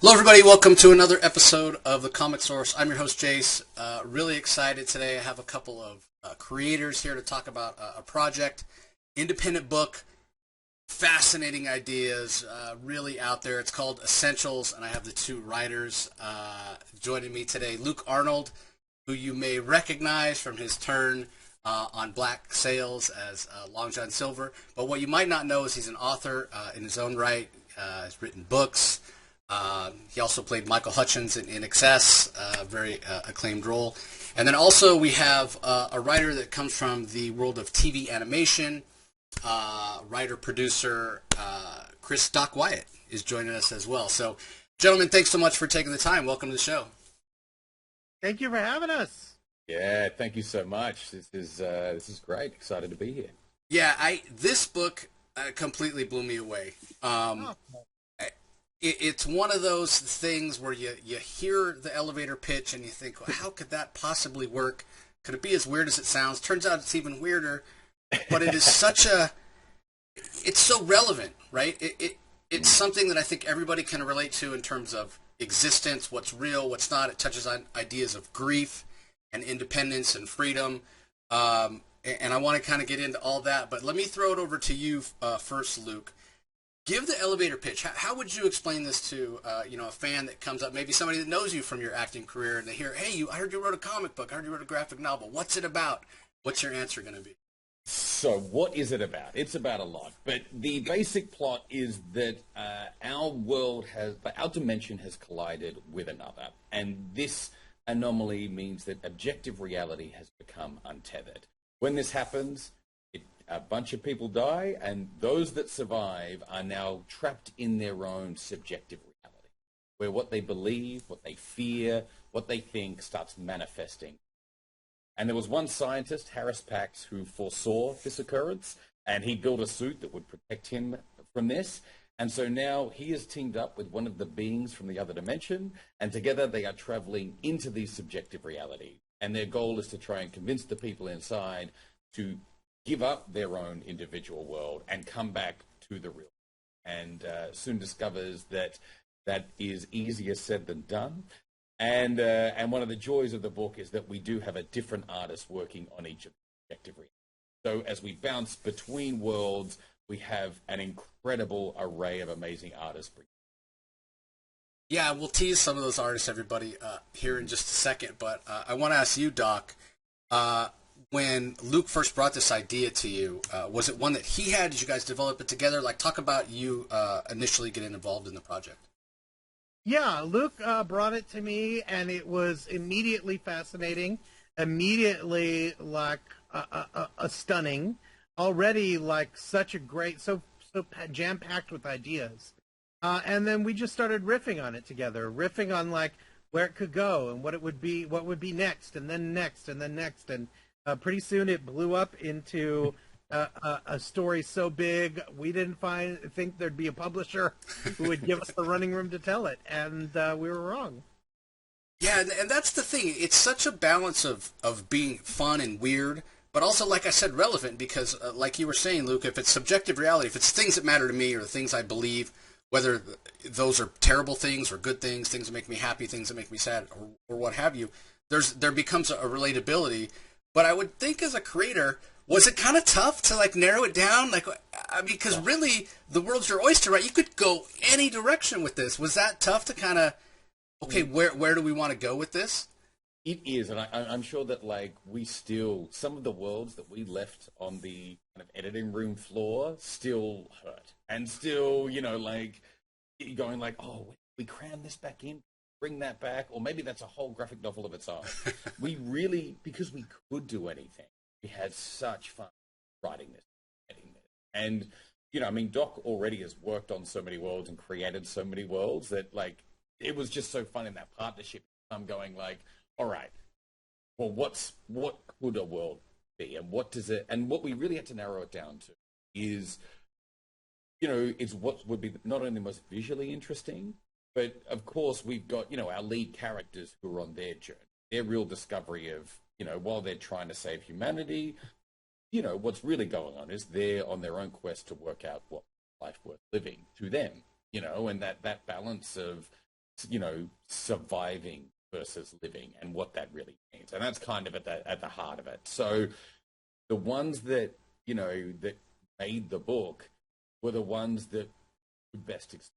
Hello, everybody. Welcome to another episode of The Comic Source. I'm your host, Jace. Really excited today. I have a couple of creators here to talk about a project, independent book, fascinating ideas, really out there. It's called Essentials, and I have the two writers joining me today. Luke Arnold, who you may recognize from his turn on Black Sails as Long John Silver. But what you might not know is he's an author in his own right. He's written books. He also played Michael Hutchins in Excess, a very acclaimed role. And then also we have a writer that comes from the world of TV animation. Writer-producer Chris Doc Wyatt is joining us as well. So, gentlemen, thanks so much for taking the time. Welcome to the show. Thank you for having us. Yeah, thank you so much. This is great. Excited to be here. Yeah, this book completely blew me away. It's one of those things where you hear the elevator pitch and you think, well, how could that possibly work? Could it be as weird as it sounds? Turns out it's even weirder, but it is it's so relevant, right? It's something that I think everybody can relate to in terms of existence, what's real, what's not. It touches on ideas of grief and independence and freedom. And I want to kind of get into all that, but let me throw it over to you first, Luke. Give the elevator pitch. How would you explain this to a fan that comes up, maybe somebody that knows you from your acting career, and they hear, hey, I heard you wrote a comic book. I heard you wrote a graphic novel. What's it about? What's your answer going to be? So what is it about? It's about a lot. But the basic plot is that our dimension has collided with another. And this anomaly means that objective reality has become untethered. When this happens, a bunch of people die, and those that survive are now trapped in their own subjective reality, where what they believe, what they fear, what they think starts manifesting. And there was one scientist, Harris Pax, who foresaw this occurrence, and he built a suit that would protect him from this. And so now he is teamed up with one of the beings from the other dimension, and together they are traveling into these subjective realities. And their goal is to try and convince the people inside to give up their own individual world and come back to the real. And soon discovers that is easier said than done. And one of the joys of the book is that we do have a different artist working on each of the objective realities. So as we bounce between worlds, we have an incredible array of amazing artists. Yeah, we'll tease some of those artists, everybody, here in just a second. But I want to ask you, Doc, when Luke first brought this idea to you, was it one that he had? Did you guys develop it together? Like, talk about you initially getting involved in the project. Yeah, Luke brought it to me, and it was immediately fascinating, immediately like a stunning, already like such a great, so jam-packed with ideas. And then we just started riffing on it together, riffing on like where it could go and what would be next, and then next, and then next, and pretty soon it blew up into a story so big we didn't think there'd be a publisher who would give us the running room to tell it, and we were wrong. Yeah, and that's the thing. It's such a balance of being fun and weird, but also, like I said, relevant, because like you were saying, Luke, if it's subjective reality, if it's things that matter to me or things I believe, whether those are terrible things or good things, things that make me happy, things that make me sad, or what have you, there becomes a relatability. But I would think as a creator, was it kind of tough to like narrow it down? Like, I mean, because really the world's your oyster, right? You could go any direction with this. Was that tough to kind of, okay, where do we want to go with this? It is, and I'm sure that like some of the worlds that we left on the kind of editing room floor still hurt, and still, like going like, oh, we cram this back in. Bring that back, or maybe that's a whole graphic novel of its own. We really, because we could do anything, we had such fun writing this, editing this. And, Doc already has worked on so many worlds and created so many worlds that, like, it was just so fun in that partnership. I'm going like, all right, well, what could a world be, and what does it, and what we really had to narrow it down to is, it's what would be not only most visually interesting, but, of course, we've got, our lead characters who are on their journey, their real discovery of, while they're trying to save humanity, what's really going on is they're on their own quest to work out what life worth living to them, and that balance of surviving versus living and what that really means. And that's kind of at the heart of it. So the ones that, that made the book were the ones that were best explained.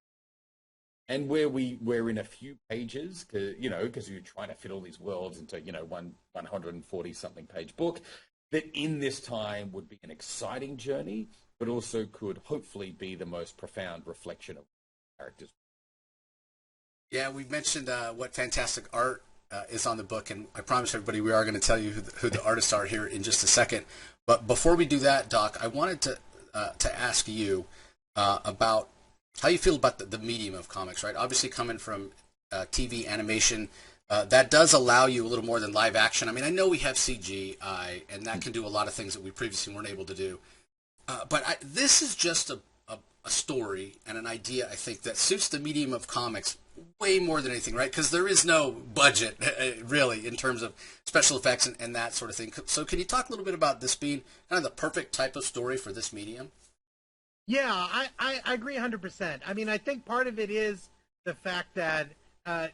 And where we're in a few pages, because you're trying to fit all these worlds into, one 140-something page book, that in this time would be an exciting journey, but also could hopefully be the most profound reflection of characters. Yeah, we mentioned what fantastic art is on the book, and I promise everybody we are going to tell you who the artists are here in just a second. But before we do that, Doc, I wanted to ask you about how you feel about the medium of comics, right? Obviously coming from TV animation, that does allow you a little more than live action. I mean, I know we have CGI, and that can do a lot of things that we previously weren't able to do. But this is just a story and an idea, I think, that suits the medium of comics way more than anything, right? Because there is no budget, really, in terms of special effects and that sort of thing. So can you talk a little bit about this being kind of the perfect type of story for this medium? Yeah, I agree 100%. I mean, I think part of it is the fact that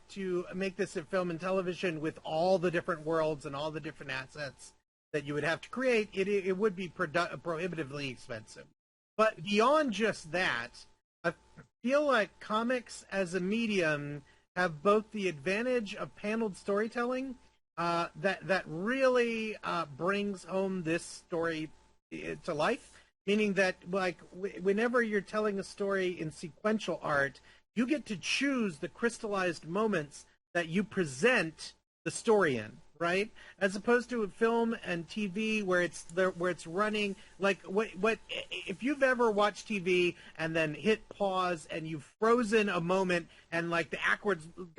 to make this a film and television with all the different worlds and all the different assets that you would have to create, it would be prohibitively expensive. But beyond just that, I feel like comics as a medium have both the advantage of paneled storytelling that really brings home this story to life. Meaning that, like, whenever you're telling a story in sequential art, you get to choose the crystallized moments that you present the story in, right? As opposed to a film and TV where it's running. Like, what if you've ever watched TV and then hit pause and you've frozen a moment and like the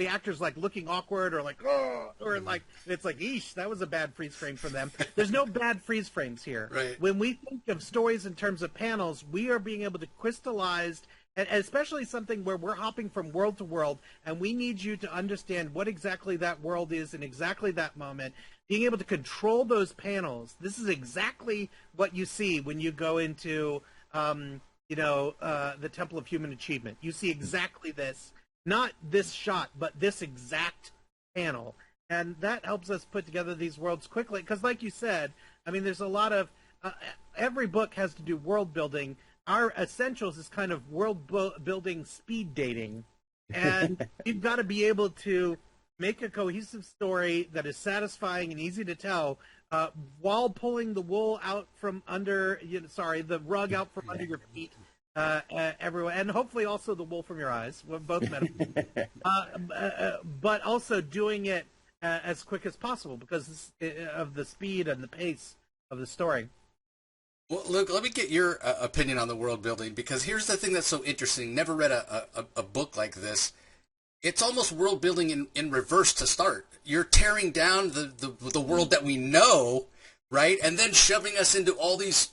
actors like looking awkward or like, oh, or like it's like, eesh, that was a bad freeze frame for them. There's no bad freeze frames here. Right. When we think of stories in terms of panels, we are being able to crystallize, and especially something where we're hopping from world to world, and we need you to understand what exactly that world is in exactly that moment. Being able to control those panels. This is exactly what you see when you go into, the Temple of Human Achievement. You see exactly this. Not this shot, but this exact panel. And that helps us put together these worlds quickly. Because like you said, I mean, there's a lot of... every book has to do world building. Our essentials is kind of world building speed dating. And you've got to be able to make a cohesive story that is satisfying and easy to tell while pulling the wool out from under... the rug out from under your feet. Everyone, and hopefully also the wool from your eyes. We're both metaphors. But also doing it as quick as possible because of the speed and the pace of the story. Well, Luke, let me get your opinion on the world building, because here's the thing that's so interesting. Never read a book like this. It's almost world building in reverse to start. You're tearing down the world that we know, right, and then shoving us into all these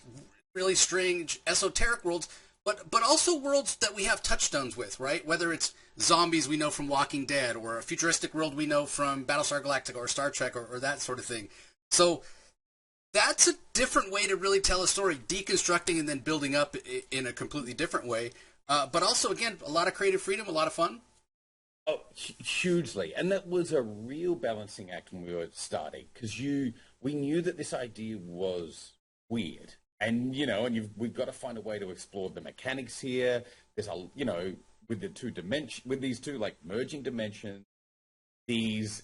really strange esoteric worlds. But also worlds that we have touchstones with, right? Whether it's zombies we know from Walking Dead, or a futuristic world we know from Battlestar Galactica or Star Trek, or that sort of thing. So that's a different way to really tell a story, deconstructing and then building up in a completely different way. But also, again, a lot of creative freedom, a lot of fun. Oh, hugely. And that was a real balancing act when we were starting, because we knew that this idea was weird. And, we've got to find a way to explore the mechanics here. There's with these two like merging dimensions, these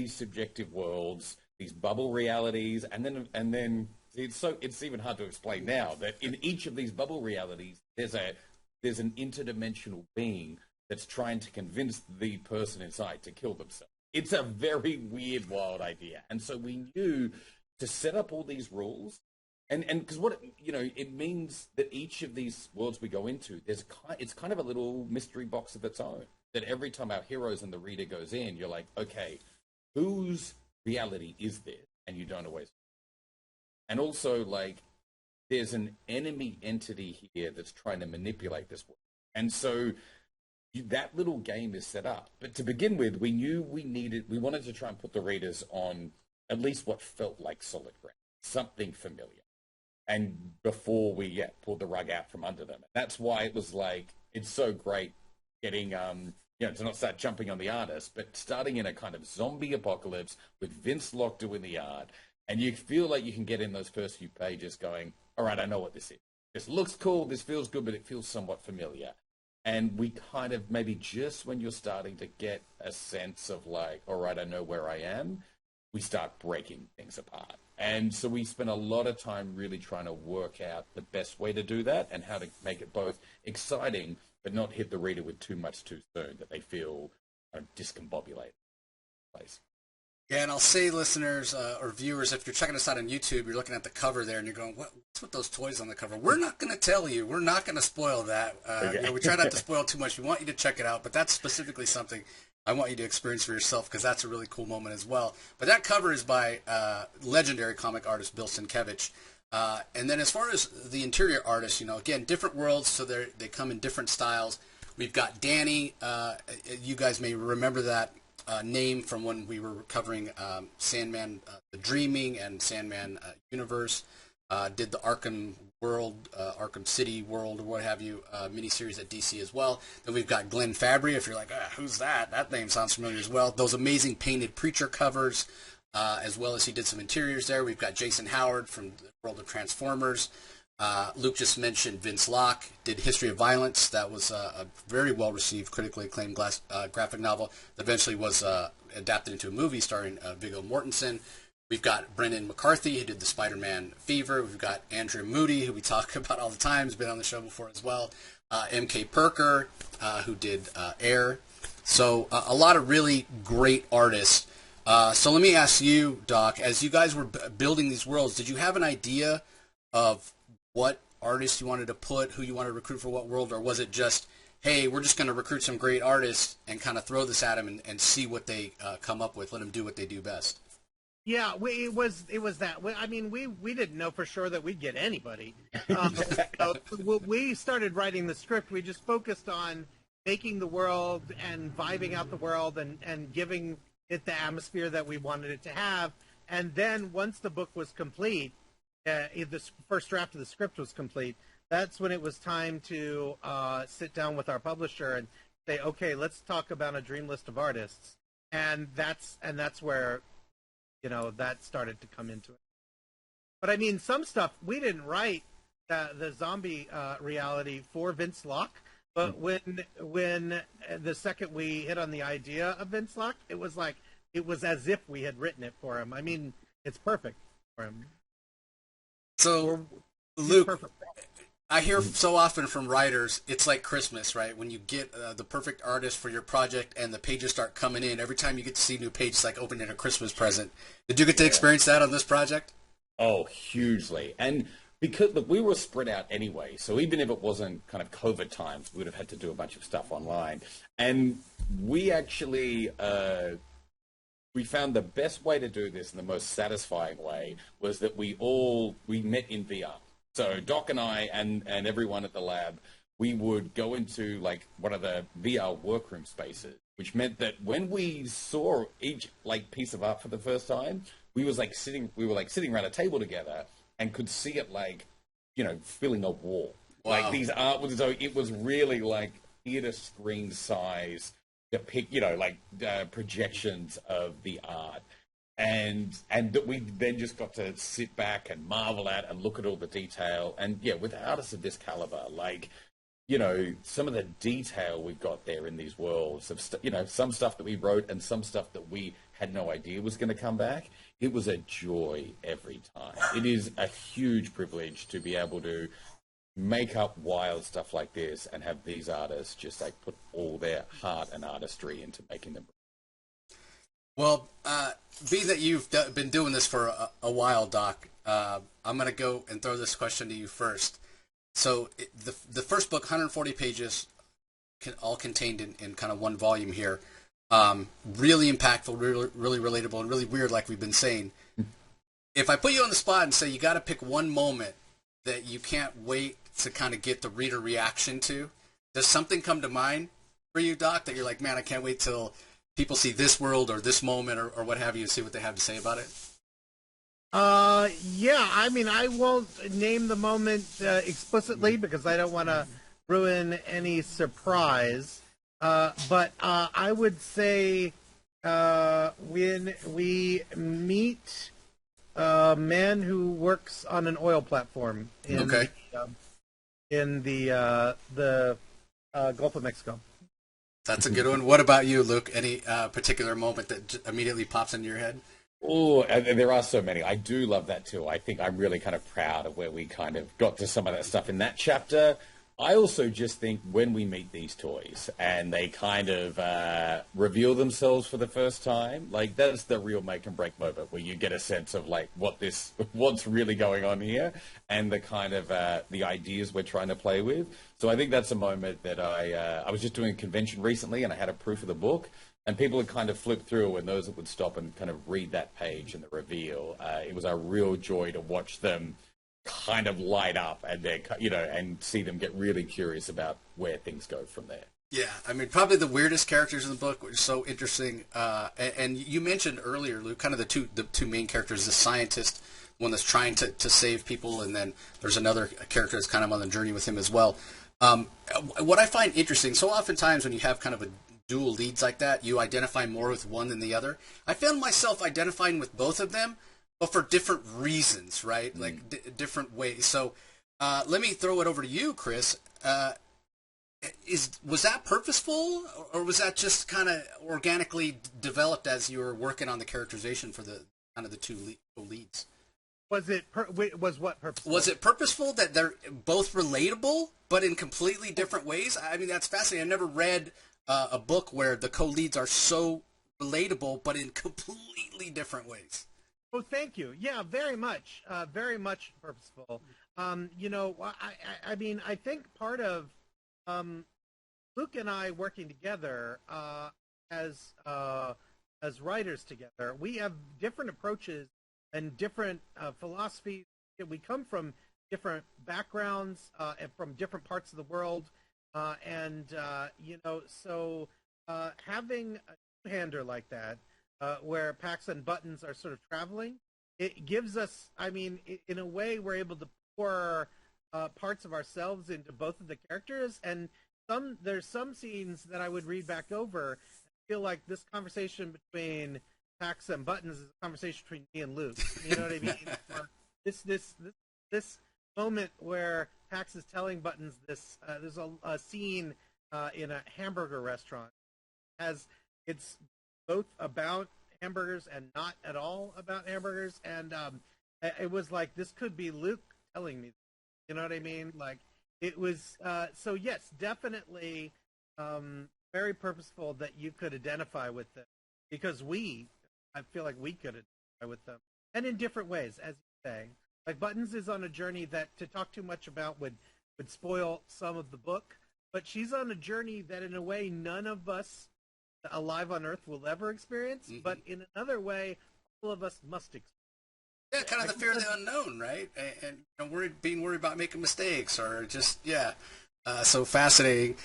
subjective worlds, these bubble realities, and then it's even hard to explain now that in each of these bubble realities, there's an interdimensional being that's trying to convince the person inside to kill themselves. It's a very weird, wild idea. And so we knew to set up all these rules. And because it means that each of these worlds we go into, it's kind of a little mystery box of its own. That every time our heroes and the reader goes in, you're like, okay, whose reality is this? And you don't always. And also, like, there's an enemy entity here that's trying to manipulate this world. And so that little game is set up. But to begin with, we knew we wanted to try and put the readers on at least what felt like solid ground, something familiar. And before we pulled the rug out from under them. That's why it was like, it's so great getting to not start jumping on the artist, but starting in a kind of zombie apocalypse with Vince Locke doing the art, and you feel like you can get in those first few pages going, all right, I know what this is. This looks cool, this feels good, but it feels somewhat familiar. And we kind of, maybe just when you're starting to get a sense of like, all right, I know where I am, we start breaking things apart. And so we spent a lot of time really trying to work out the best way to do that and how to make it both exciting but not hit the reader with too much too soon, that they feel discombobulated. Yeah, and I'll say, listeners or viewers, if you're checking us out on YouTube, you're looking at the cover there, and you're going, what's with those toys on the cover? We're not going to tell you. We're not going to spoil that. We try not to spoil too much. We want you to check it out, but that's specifically something I want you to experience for yourself, because that's a really cool moment as well. But that cover is by legendary comic artist Bill Sienkiewicz. And then as far as the interior artists, again, different worlds, so they come in different styles. We've got Danny. You guys may remember that name from when we were covering Sandman The Dreaming and Sandman Universe. Did the Arkham World, Arkham City World, or what have you, miniseries at DC as well. Then we've got Glenn Fabry. If you're like, who's that? That name sounds familiar as well. Those amazing painted Preacher covers, as well as he did some interiors there. We've got Jason Howard from the world of Transformers. Luke just mentioned Vince Locke, did History of Violence. That was a very well-received, critically acclaimed graphic novel that eventually was adapted into a movie starring Viggo Mortensen. We've got Brendan McCarthy, who did the Spider-Man Fever. We've got Andrew Moody, who we talk about all the time, has been on the show before as well. M.K. Perker, who did Air. So a lot of really great artists. So let me ask you, Doc, as you guys were building these worlds, did you have an idea of what artists you wanted to put, who you wanted to recruit for what world, or was it just, hey, we're just going to recruit some great artists and kind of throw this at them and see what they come up with, let them do what they do best? Yeah, it was that. We didn't know for sure that we'd get anybody. We started writing the script. We just focused on making the world and vibing out the world and giving it the atmosphere that we wanted it to have. And then once the book was complete, the first draft of the script was complete, that's when it was time to sit down with our publisher and say, okay, let's talk about a dream list of artists. And that's where that started to come into it. But some stuff we didn't write the zombie reality for Vince Locke. But when the second we hit on the idea of Vince Locke, it was as if we had written it for him. It's perfect for him. So, Luke, I hear so often from writers, it's like Christmas, right? When you get the perfect artist for your project and the pages start coming in, every time you get to see a new page, it's like opening a Christmas present. Did you get to experience that on this project? Oh, hugely. And because, look, we were spread out anyway, so even if it wasn't kind of COVID times, we would have had to do a bunch of stuff online. And we actually... we found the best way to do this and the most satisfying way was that we met in VR. So Doc and I and everyone at the lab, we would go into like one of the VR workroom spaces, which meant that when we saw each like piece of art for the first time, we were sitting around a table together and could see it filling a wall. Wow. Like these art was, so it was really like theater screen size depict, projections of the art. And that we then just got to sit back and marvel at and look at all the detail. And yeah, with artists of this caliber, some of the detail we've got there in these worlds of, some stuff that we wrote and some stuff that we had no idea was going to come back. It was a joy every time. It is a huge privilege to be able to make up wild stuff like this and have these artists just put all their heart and artistry into making them. Well, being that you've been doing this for a while, Doc, I'm going to go and throw this question to you first. So the first book, 140 pages, all contained in kind of one volume here. Really impactful, really relatable, and really weird, like we've been saying. If I put you on the spot and say you got to pick one moment that you can't wait to kind of get the reader reaction to, does something come to mind for you, Doc, that you're like, man, I can't wait till people see this world or this moment or what have you, see what they have to say about it? Yeah, I won't name the moment explicitly because I don't want to ruin any surprise. But I would say when we meet a man who works on an oil platform in the Gulf of Mexico. That's a good one. What about you, Luke? Any particular moment that immediately pops into your head? Oh, there are so many. I do love that too. I think I'm really kind of proud of where we kind of got to some of that stuff in that chapter. I also just think when we meet these toys and they kind of reveal themselves for the first time, like that's the real make and break moment where you get a sense of like what's really going on here and the kind of the ideas we're trying to play with. So I think that's a moment that I was just doing a convention recently and I had a proof of the book. And people would kind of flip through, and those that would stop and kind of read that page and the reveal, it was a real joy to watch them kind of light up and and see them get really curious about where things go from there. Yeah, I mean, probably the weirdest characters in the book, which is so interesting. And you mentioned earlier, Luke, kind of the two main characters: the scientist, one that's trying to save people, and then there's another character that's kind of on the journey with him as well. What I find interesting, so oftentimes when you have kind of a dual leads like that, you identify more with one than the other. I found myself identifying with both of them, but for different reasons, right? Like different ways. So let me throw it over to you, Chris. Was that purposeful, or was that just kind of organically developed as you were working on the characterization for the kind of the two leads? Was what purposeful? Was it purposeful that they're both relatable, but in completely different ways? I mean, that's fascinating. I've never read a book where the co-leads are so relatable, but in completely different ways. Oh, thank you. Yeah, very much purposeful. I mean, I think part of Luke and I working together as writers together, we have different approaches and different philosophies. We come from different backgrounds and from different parts of the world. So having a two-hander like that, where Pax and Buttons are sort of traveling, it gives us, I mean, in a way, we're able to pour parts of ourselves into both of the characters, and there's some scenes that I would read back over and feel like this conversation between Pax and Buttons is a conversation between me and Luke. You know what I mean? This moment where Pax is telling Buttons this. There's a scene in a hamburger restaurant. It's both about hamburgers and not at all about hamburgers, and it was like this could be Luke telling me. You know what I mean? Like it was. So yes, definitely very purposeful that you could identify with them because I feel like we could identify with them, and in different ways, as you say. Like Buttons is on a journey that to talk too much about would spoil some of the book, but she's on a journey that in a way none of us alive on Earth will ever experience, but in another way, all of us must experience. Yeah, kind of the fear of the unknown, right? And being worried about making mistakes or just, so fascinating.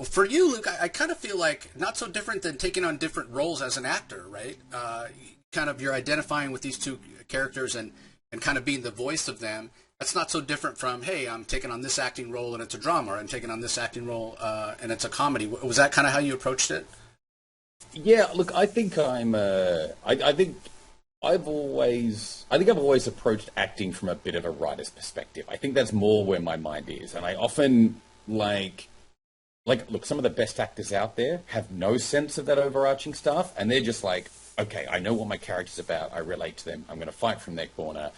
For you, Luke, I kind of feel like not so different than taking on different roles as an actor, right? You're identifying with these two characters and kind of being the voice of them. That's not so different from, hey, I'm taking on this acting role and it's a drama, or I'm taking on this acting role and it's a comedy. Was that kind of how you approached it? Yeah, look, I think I think I've always approached acting from a bit of a writer's perspective. I think that's more where my mind is, and I often look, some of the best actors out there have no sense of that overarching stuff, and they're just like, okay, I know what my character's about. I relate to them. I'm going to fight from their corner.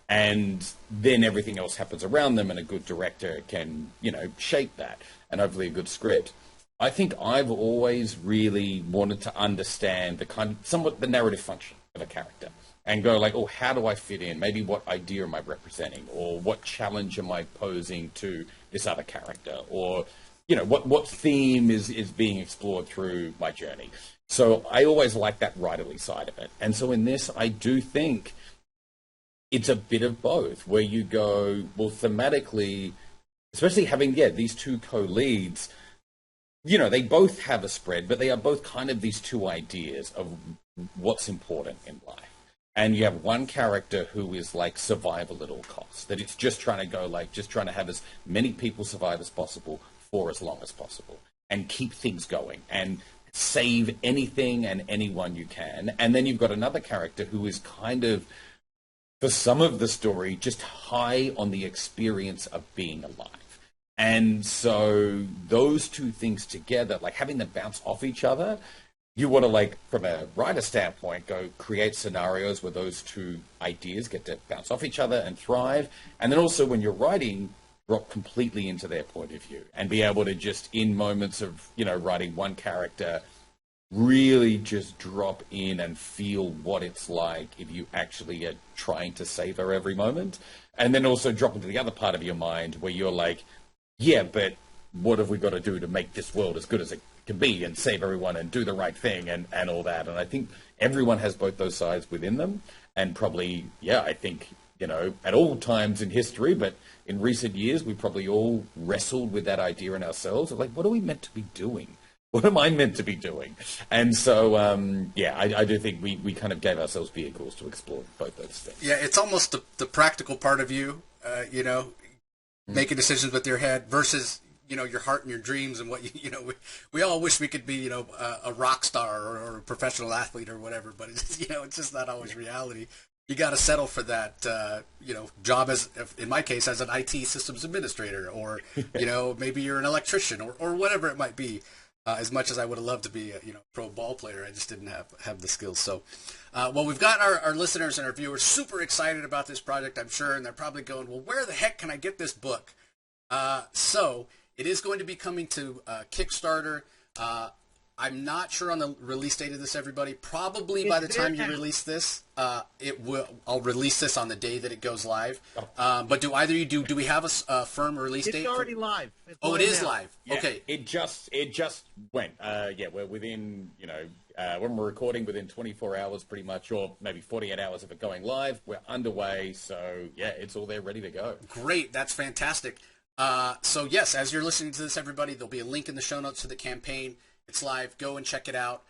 And then everything else happens around them, and a good director can, shape that, and hopefully a good script. I think I've always really wanted to understand somewhat the narrative function of a character and go like, oh, how do I fit in? Maybe what idea am I representing? Or what challenge am I posing to this other character? Or, what theme is being explored through my journey? So I always like that writerly side of it. And so in this, I do think it's a bit of both, where you go, well, thematically, especially having, these two co-leads, they both have a spread, but they are both kind of these two ideas of what's important in life. And you have one character who is like survival at all costs, that it's just trying to go just trying to have as many people survive as possible for as long as possible. and keep things going and save anything and anyone you can. And then you've got another character who is kind of, for some of the story, just high on the experience of being alive. And so those two things together, like having them bounce off each other, you want to, like, from a writer standpoint, go create scenarios where those two ideas get to bounce off each other and thrive. And then also when you're writing, drop completely into their point of view and be able to just, in moments of, you know, writing one character, really just drop in and feel what it's like if you actually are trying to savor every moment. And then also drop into the other part of your mind where you're like, yeah, but what have we got to do to make this world as good as it can be and save everyone and do the right thing and all that. And I think everyone has both those sides within them. And probably, yeah, I think, you know, at all times in history, but in recent years, we probably all wrestled with that idea in ourselves of like, what are we meant to be doing? What am I meant to be doing? And so, yeah, I do think we kind of gave ourselves vehicles to explore both those things. Yeah, it's almost the practical part of you, you know, making decisions with your head versus, you know, your heart and your dreams and what you know. We all wish we could be, you know, a rock star or a professional athlete or whatever, but it's, you know, it's just not always reality. You got to settle for that, you know, job as, in my case, as an IT systems administrator, or you know, maybe you're an electrician or whatever it might be. As much as I would have loved to be a, you know, pro ball player, I just didn't have the skills. So, well, we've got our listeners and our viewers super excited about this project, I'm sure, and they're probably going, well, where the heck can I get this book? So it is going to be coming to Kickstarter. I'm not sure on the release date of this, everybody. Probably by the time you release this, I'll release this on the day that it goes live. But do either of you do we have a firm release date? It's already live. It is live. Yeah, okay. It just went. Yeah, we're within, you know, when we're recording, within 24 hours pretty much, or maybe 48 hours of it going live. We're underway. So, yeah, it's all there ready to go. Great. That's fantastic. So, yes, as you're listening to this, everybody, there'll be a link in the show notes to the campaign. It's live. Go and check it out.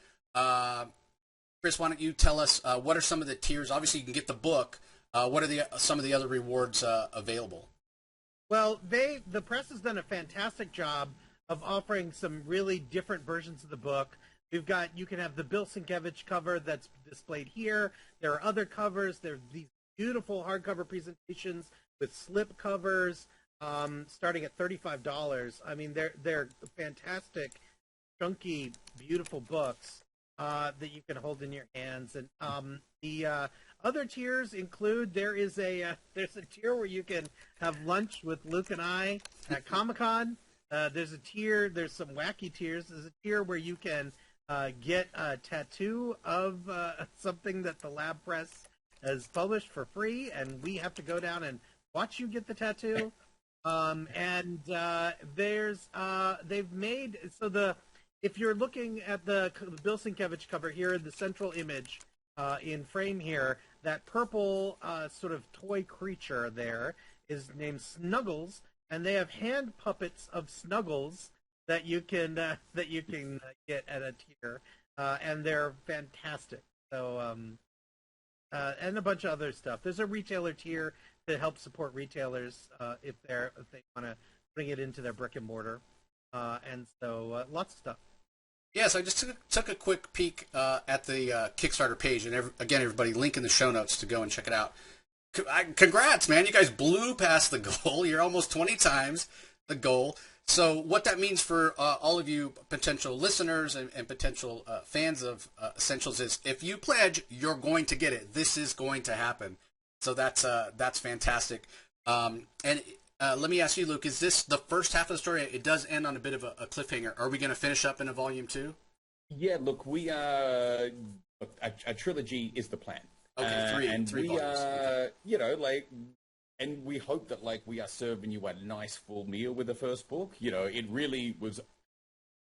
Chris, why don't you tell us what are some of the tiers? Obviously, you can get the book. What are some of the other rewards available? Well, the press has done a fantastic job of offering some really different versions of the book. You can have the Bill Sienkiewicz cover that's displayed here. There are other covers. There are these beautiful hardcover presentations with slip covers, starting at $35. I mean, they're fantastic, chunky, beautiful books that you can hold in your hands. And the other tiers include there's a tier where you can have lunch with Luke and I at Comic-Con. There's some wacky tiers. There's a tier where you can get a tattoo of something that the Lab Press has published for free, and we have to go down and watch you get the tattoo. They've made so if you're looking at the Bill Sienkiewicz cover here in the central image in frame here, that purple sort of toy creature there is named Snuggles, and they have hand puppets of Snuggles that you can get at a tier, and they're fantastic. So and a bunch of other stuff. There's a retailer tier to help support retailers if they want to bring it into their brick and mortar, and so lots of stuff. Yes, I just took a quick peek at the Kickstarter page, and again, everybody, link in the show notes to go and check it out. Congrats, man! You guys blew past the goal. You're almost 20 times the goal. So what that means for all of you potential listeners and potential fans of Essentials is, if you pledge, you're going to get it. This is going to happen. So that's fantastic. And let me ask you, Luke, is this the first half of the story? It does end on a bit of a cliffhanger. Are we going to finish up in a volume 2? Yeah, look, we are... A trilogy is the plan. Okay, three volumes. You know, like... And we hope that, like, we are serving you a nice full meal with the first book. You know, it really was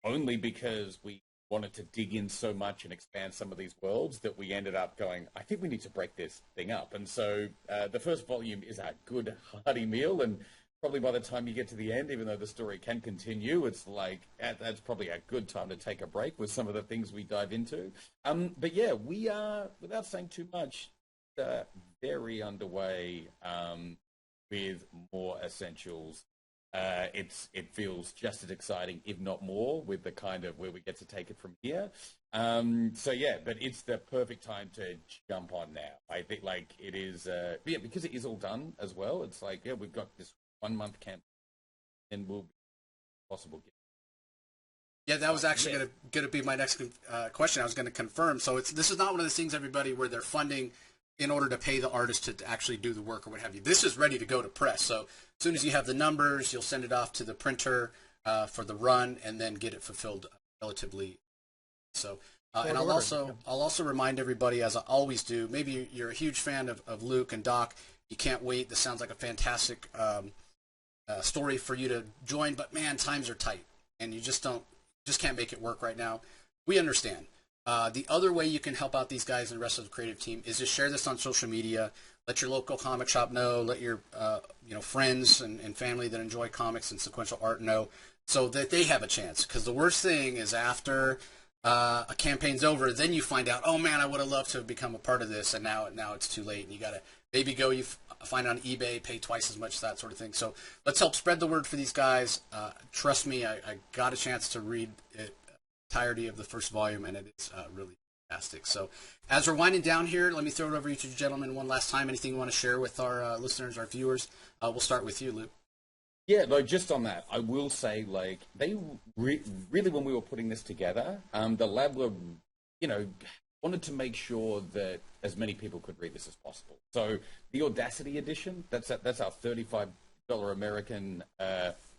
only because we wanted to dig in so much and expand some of these worlds that we ended up going, I think we need to break this thing up. And so the first volume is a good, hearty meal, and probably by the time you get to the end, even though the story can continue, it's like, that's probably a good time to take a break with some of the things we dive into. But yeah, we are, without saying too much, very underway with more Essentials it feels just as exciting, if not more, with the kind of where we get to take it from here. So yeah, but it's the perfect time to jump on now. I think like it is, yeah, because it is all done as well. It's like, yeah, we've got this 1 month camp, and will be possible. Yeah, that was actually going to be my next question. I was going to confirm. So this is not one of those things, everybody, where they're funding in order to pay the artist to actually do the work or what have you. This is ready to go to press. So as soon as you have the numbers, you'll send it off to the printer for the run, and then get it fulfilled relatively. So, and I'll also remind everybody, as I always do, maybe you're a huge fan of Luke and Doc. You can't wait. This sounds like a fantastic story for you to join, but man, times are tight, and you just can't make it work right now. We understand. The other way you can help out these guys and the rest of the creative team is to share this on social media. Let your local comic shop know. Let your friends and family that enjoy comics and sequential art know, so that they have a chance. Because the worst thing is after a campaign's over, then you find out, oh man, I would have loved to have become a part of this, and now it's too late, and you gotta maybe go find on eBay, pay twice as much, that sort of thing. So let's help spread the word for these guys. Trust me, I got a chance to read it, entirety of the first volume, and it is really fantastic. So as we're winding down here, let me throw it over to you gentlemen one last time. Anything you want to share with our listeners, our viewers? We'll start with you, Luke. Yeah, no, just on that, I will say, like, they really, when we were putting this together, the lab were, wanted to make sure that as many people could read this as possible. So the Audacity edition, that's our $35 American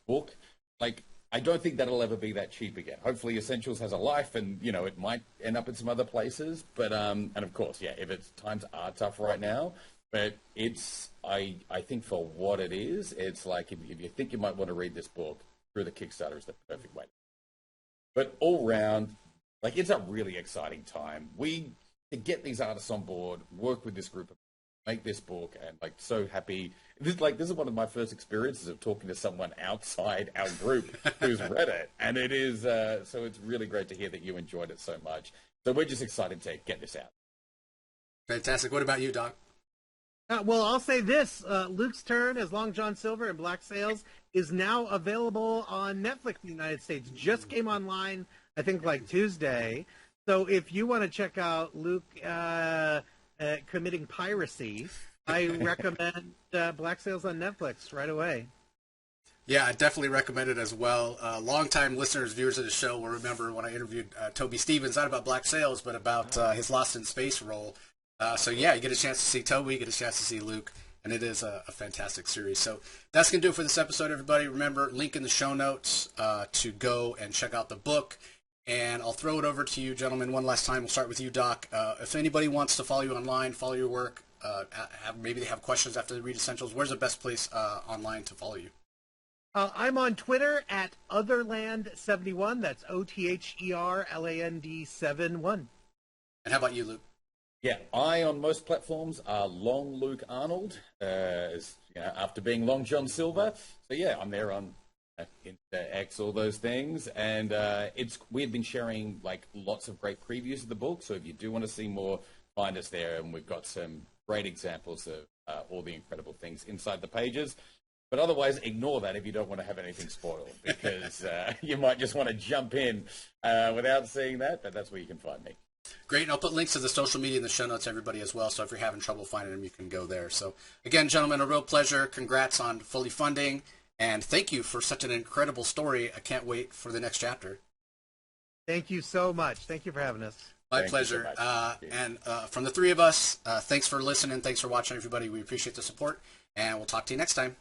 book. Like, I don't think that'll ever be that cheap again. Hopefully Essentials has a life, and, it might end up in some other places. But, and of course, yeah, if times are tough right now, but it's, I think for what it is, it's like if you think you might want to read this book, through the Kickstarter is the perfect way. But all round, like, it's a really exciting time. To get these artists on board, work with this group, make this book, and like so happy. This is one of my first experiences of talking to someone outside our group who's read it, and it is so it's really great to hear that you enjoyed it so much. So we're just excited to get this out. Fantastic. What about you, Doc? Well, I'll say this. Luke's Turn as Long John Silver and Black Sails is now available on Netflix in the United States. Just came online, I think, like Tuesday. So if you want to check out Luke committing piracy, I recommend Black Sails on Netflix right away. Yeah, I definitely recommend it as well. Longtime listeners, viewers of the show will remember when I interviewed Toby Stevens, not about Black Sails, but about his Lost in Space role. So yeah, you get a chance to see Toby, you get a chance to see Luke, and it is a fantastic series. So that's going to do it for this episode, everybody. Remember, link in the show notes to go and check out the book. And I'll throw it over to you, gentlemen, one last time. We'll start with you, Doc. If anybody wants to follow you online, follow your work, maybe they have questions after they read Essentials, where's the best place online to follow you? I'm on Twitter at Otherland71. That's OTHERLAND71. And how about you, Luke? Yeah, I on most platforms are Long Luke Arnold, after being Long John Silver. So yeah, I'm there on X, all those things, and we've been sharing like lots of great previews of the book. So if you do want to see more, find us there, and we've got some great examples of all the incredible things inside the pages. But otherwise, ignore that if you don't want to have anything spoiled, because you might just want to jump in without seeing that. But that's where you can find me. Great, and I'll put links to the social media in the show notes, everybody, as well. So if you're having trouble finding them, you can go there. So again, gentlemen, a real pleasure. Congrats on fully funding. And thank you for such an incredible story. I can't wait for the next chapter. Thank you so much. Thank you for having us. My pleasure. And from the three of us, thanks for listening. Thanks for watching, everybody. We appreciate the support, and we'll talk to you next time.